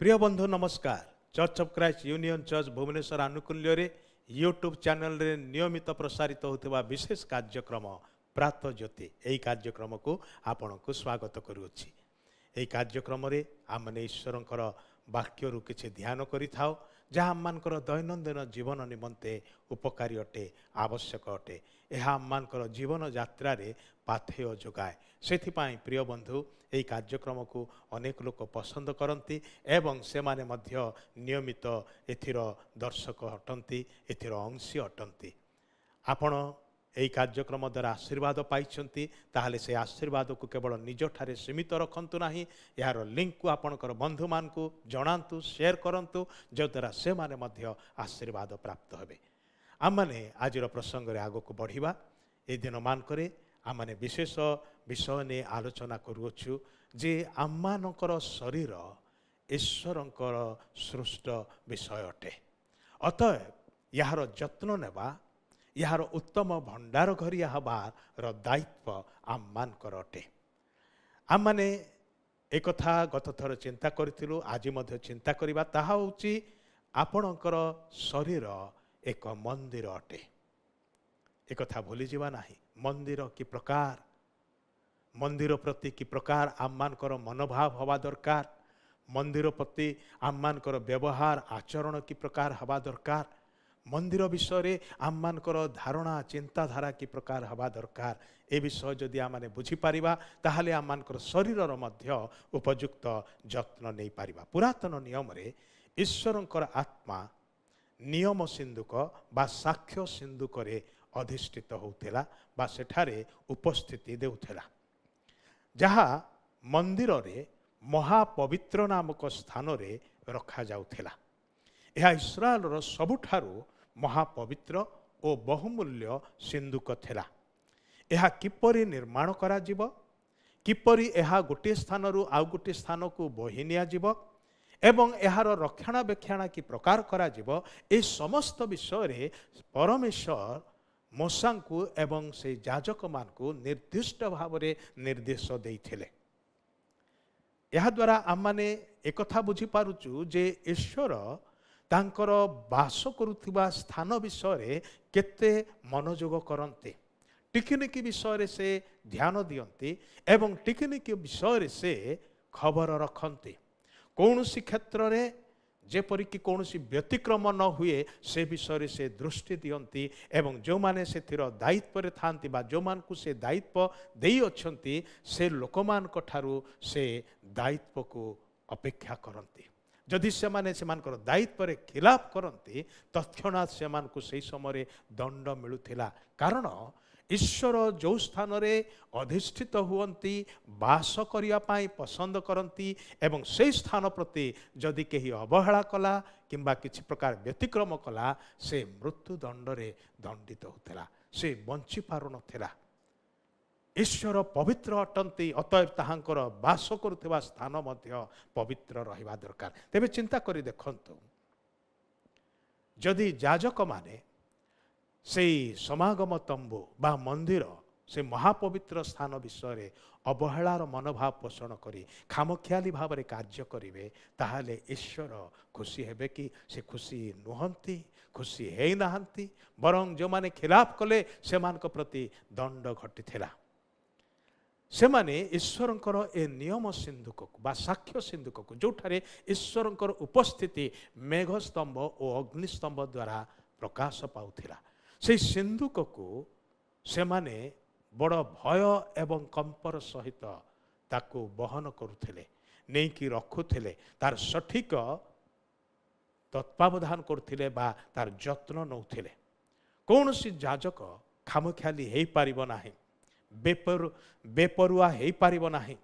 प्रिय बंधु नमस्कार। Church of Christ union church Bhubaneswar आनुकूल्य रे यूट्यूब चैनल रे नियमित प्रसारित होता विशेष कार्यक्रम प्रातः ज्योति यही कार्यक्रम को आपण को स्वागत करुच्ची। यही कार्यक्रम रे आमने ईश्वरंकर वाक्यरू किछि ध्यान करि थाओ जहाँ आममानकर दैनंदिन जीवन निमंते उपकारी अटे, आवश्यक अटे। यह आममानकर जीवन यात्रा रे पाथेय जोगाए। सेथिपाई प्रिय बंधु यही कार्यक्रम को अनेक लोक पसंद करती एवं से माने मध्य नियमित एथिर दर्शक अटंती, एथिर अंशी अटंती। आपण यही कार्यक्रम द्वारा आशीर्वाद पाइछंती ताहले से आशीर्वाद को केवल निज ठारे सीमित रखंतु नाही, यार लिंक को आपणकर बंधु मान को जणांतु, शेयर करंतु, जो द्वारा से माने मध्य आशीर्वाद प्राप्त हेबे। आमने आजिर प्रसंग रे आगो को बढ़िबा। ए दिन मानकरे आमने विशेष विषय ने आलोचना करूछु जे आम्मानकर शरीर ईश्वरंकर सृष्ट विषय अटे। अतएव यार जत्न नेबा, यार उत्तम भंडार घरी हबार दायित्व आम्मानकर अटे। आमने एक कथा गत थर चिंता करिथिलु, आज मध्य चिंता करिबा। ताहा होची आपणकर शरीर एक मंदिर अटे। एक कथा भूली जीवा नाही। मंदिर की प्रकार, मंदिर प्रति की प्रकार आम्मानकर मनोभाव हवा दरकार, मंदिर प्रति आम्मानकर व्यवहार आचरण की प्रकार हवा दरकार, मंदिर विषय आम्मानकर धारणा चिंताधारा की प्रकार हवा दरकार। ए विषय जदि आमने बुझीपारिबा ताहले आम्मानकर शरीरर मध्य उपयुक्त जत्न नहीं पारिबा। पुरातन नियम रे ईश्वरंकर आत्मा नियम सिंधुक बा साक्ष्य सिंधुक रे अधिष्ठित होउथिला बा सेठारे उपस्थिति देउथिला, जहा मंदिर रे महापवित्र नामक स्थान रे रखा जाउथिला। यह इस्राएल सबुठारु महापवित्र और बहुमूल्य सिंधुक थिला। यह किपरि निर्माण करा जिवो, किपरि यह गोटे स्थान रु आउ गोटे स्थान को बोहि निया जिवो एवं यार रक्षणाबेक्षण की प्रकार करा जिवो, ए समस्त विषय रे परमेश्वर मूसा को एवं से याजक मान को निर्दिष्ट भाव रे निर्देश देइथिले। यह द्वारा आमने एक कथा बुझी पारुचु जे ईश्वर तांकर बास करुथिबा स्थान विषय केते मनोयोग करते, टिकनिकी विषय से ध्यान दियंती एवं टिकनिकी विषय से खबर रखते। कौनसी क्षेत्र रे जेपरिक कौनसी व्यतिक्रम न हुए से विषय से दृष्टि दियंती एवं जो माने से दायित्व रे थांती बा जो मान को से दायित्व देई अछंती से लोकमान ठारू से दायित्व को अपेक्षा करती। जदि से माने सेमानकर दायित्व रे खिलाफ करती तत्क्षणात से मान को सही समय दंड मिलुथिला। कारण ईश्वर जो स्थान रे अधिष्ठित हुवंती, बास करिया पाई पसंद करती एवं से स्थान प्रति जदि केही अवहेला कला किंबा किछि प्रकार व्यतिक्रम कला से मृत्यु दंड रे दंडित होथिला, से बंची पारु नथिला। ईश्वर पवित्र अटंती, अतएव ताहांकर बास करुथिबा स्थान मध्य पवित्र रहिबा दरकार। तेबे चिंता करी देखंतु, जदि याजक माने से समागम तंबू बा मंदिर से महापवित्र स्थान विषय अवहेलार मनोभाव पोषण करी खामखियाली भाव रे कार्य करिवे, ताहाले ईश्वर खुशी हेबे कि? से खुशी नुहंती, खुशी हेई नाहंती, बरं जो माने खिलाफ कले सेमानक प्रति दंड घटिथिला। से माने ईश्वरंकर ए नियम सिंधुक बा साक्ष्य सिंधुक को जोठारे ईश्वरंकर उपस्थिति मेघस्तंभ और अग्निस्तंभ द्वारा प्रकाश पाउथिला, से सिंधुक को से माने बड़ भय एवं कंपर सहित ताको बहन करुथिले, नहीं कि रखुथिले, तार सठिक तत्वावधान करथिले बा तार जत्न नौथिले। कौनसी याजक खामखियाली हेई पारिबो नाही, बेपरुआ हेई पारिबो नाही।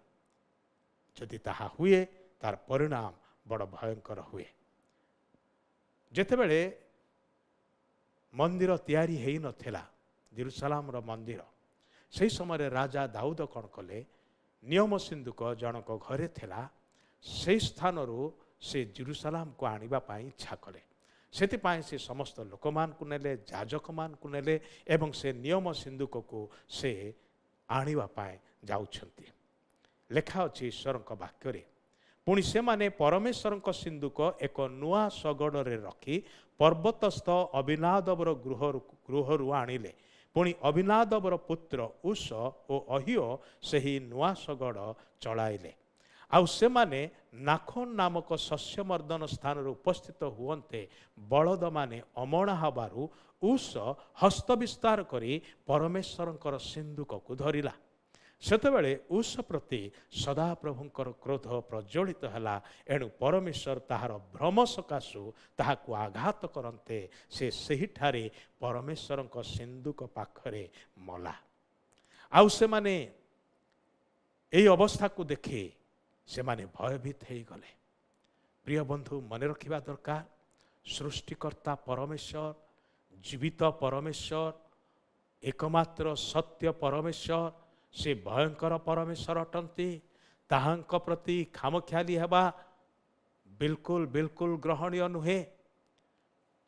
जदि ताहा हुए तार परिणाम बड़ भयंकर हुए। जेतेबेले मंदिर तैयारी हेई नथिला, जेरुसलाम रो मंदिर, से समय राजा दाऊद कौन कले, नियम सिंधुक जनक घरे थिला, से स्थान रो से जेरुसलाम को आनिबा पाई इच्छा कले। सेतिपाई से समस्त लोक मान को नेले, याजक मान को नेले एवं से नियम सिंधुक को से आनिबा पाई जाउछंती। लेखा अछि ईश्वरक वाक्य रे, पुणी से माने परमेश्वर सिंधुक एक नुआ शगड़े रखी पर्वतस्थ अभिनादवर गृहरु आणिले। पुणी अभिनादवर पुत्र उष और अहियो सही नुआ शगड़ चलाइले। आउ से माने नाखोन नामक शस्यमर्दन स्थान उपस्थित हुए बलद माने अमणा हबारु उष हस्त विस्तार करी परमेश्वर सिंधुक को धरिला। सेतेबेले उष प्रति सदाप्रभुंकर क्रोध प्रज्वलित हैला। एणु परमेश्वर ताहार भ्रम सकाशु ताहाकु आघात करन्ते से सेहिठारे परमेश्वर सिंधुक पाखरे मला। आउ से माने एई अवस्था को देखि से माने भयभीत हो गले। प्रिय बंधु मन रखा दरकार सृष्टिकर्ता परमेश्वर जीवित परमेश्वर एकमात्र सत्य परमेश्वर से भयंकर परमेश्वर अटंती। ताहांक प्रति खामख्याली हेबा बिल्कुल बिल्कुल ग्रहणीय नुहे।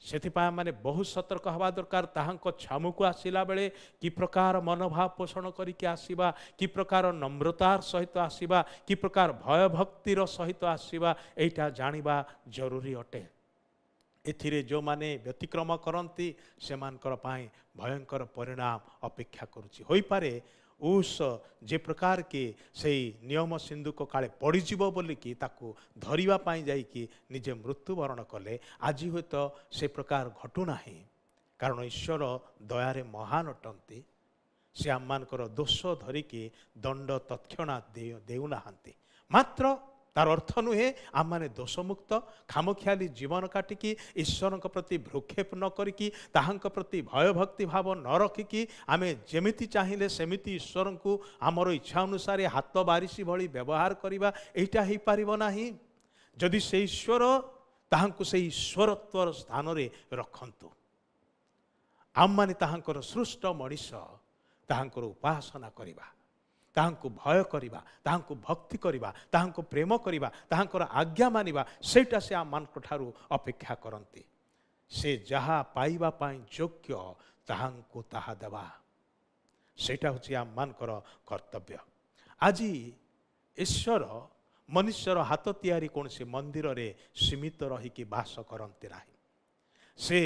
सेथिपाई माने बहुत सतर्क हवा दरकार। ताहांक छामुको आसिला बेले कि प्रकार मनोभाव पोषण करिके आसीबा, कि प्रकार नम्रतार सहित आसीबा, कि प्रकार भय भक्तिर सहित आसीबा एटा जानिबा जरूरी अटे। एथिरे जो माने व्यतिक्रम करती से भयंकर परिणाम अपेक्षा करुछि। होई पारे उस जे प्रकार के से नियम सिंधुक काले पड़ीजीव बोलिकी ताकू धरिबा पाई जाइकी निजे मृत्युवरण कले आज हुए तो से प्रकार घटुना। कारण ईश्वर दयारे महान अटंती। से आममानकर दोष धरिकी दंड तत्क्षणात् देउना। मात्र तार अर्थ नुहे आम मैंने दोषमुक्त खामख्याली जीवन काटिकी ईश्वर प्रति भ्रूक्षेप न करिकी ताहांक प्रति भय भक्ति भाव न रखिकी आमे जेमिति चाहिए सेमिति ईश्वर को आमर इच्छा अनुसार हाथ बारिशी भली व्यवहार करवा एटा ही पारिबो नाही। जदि से ईश्वर ताहांकु से ईश्वरत्वर स्थान रे रखंतु आम माने ताहांकर सृष्ट मनीष ताहांकर उपासना करिबा, ताहांकु भय करिबा, ताहांकु भक्ति करिबा, ताहांकु प्रेम करिबा, ताहांकर आज्ञा मानिबा सेटा से आम मानक ठारू अपेक्षा करंती। से जहा पाइबा पाई योग्य ताहांकु ताहा देवा सेटा होछि आम मानकर कर्तव्य। आज ईश्वर मनुष्यर हाथ तियारी कौन से मंदिर रे सीमित रहीकि बास करते ना। से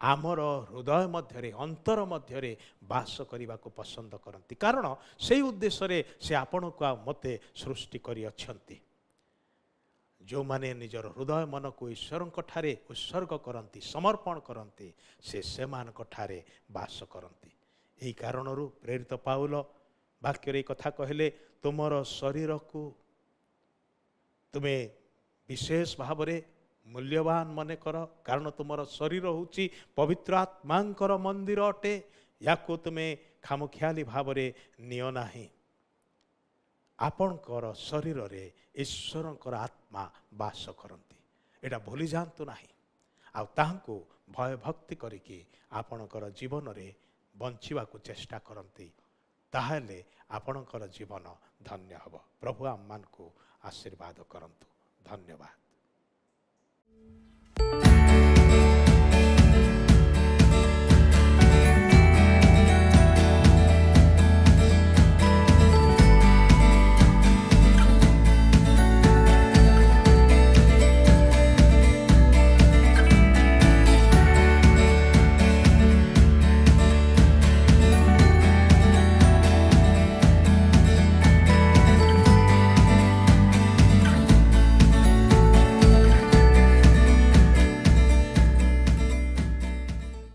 आमर हृदय मध्य अंतर मध्य बास करने को पसंद करती। कारण से उद्देश्य से आपण को मते सृष्टि करी अछंती। जो माने निजर हृदय मन को ईश्वर ठारे उत्सर्ग करती समर्पण करती से मानक ठारे बास करती। यही कारण प्रेरित पाउल वाक्य कथा कहले तुमर शरीर को तुम्हें विशेष भाव में मूल्यवान मन कर। कारण तुमर शरीर होची पवित्र आत्मांकर मंदिर अटे। या तुम्हें खामख्याली भाव में नियो नाही। आपणकर शरीर रे ईश्वरंकर आत्मा बास करती। एटा भूली जातु नाही। आ ताहांकु भय भक्ति करिकी आपणकर जीवन रे बंचिबा को चेष्टा करती। ताहले आपणकर जीवन धन्य हब। प्रभु आम मान को आशीर्वाद करंतु। धन्यवाद।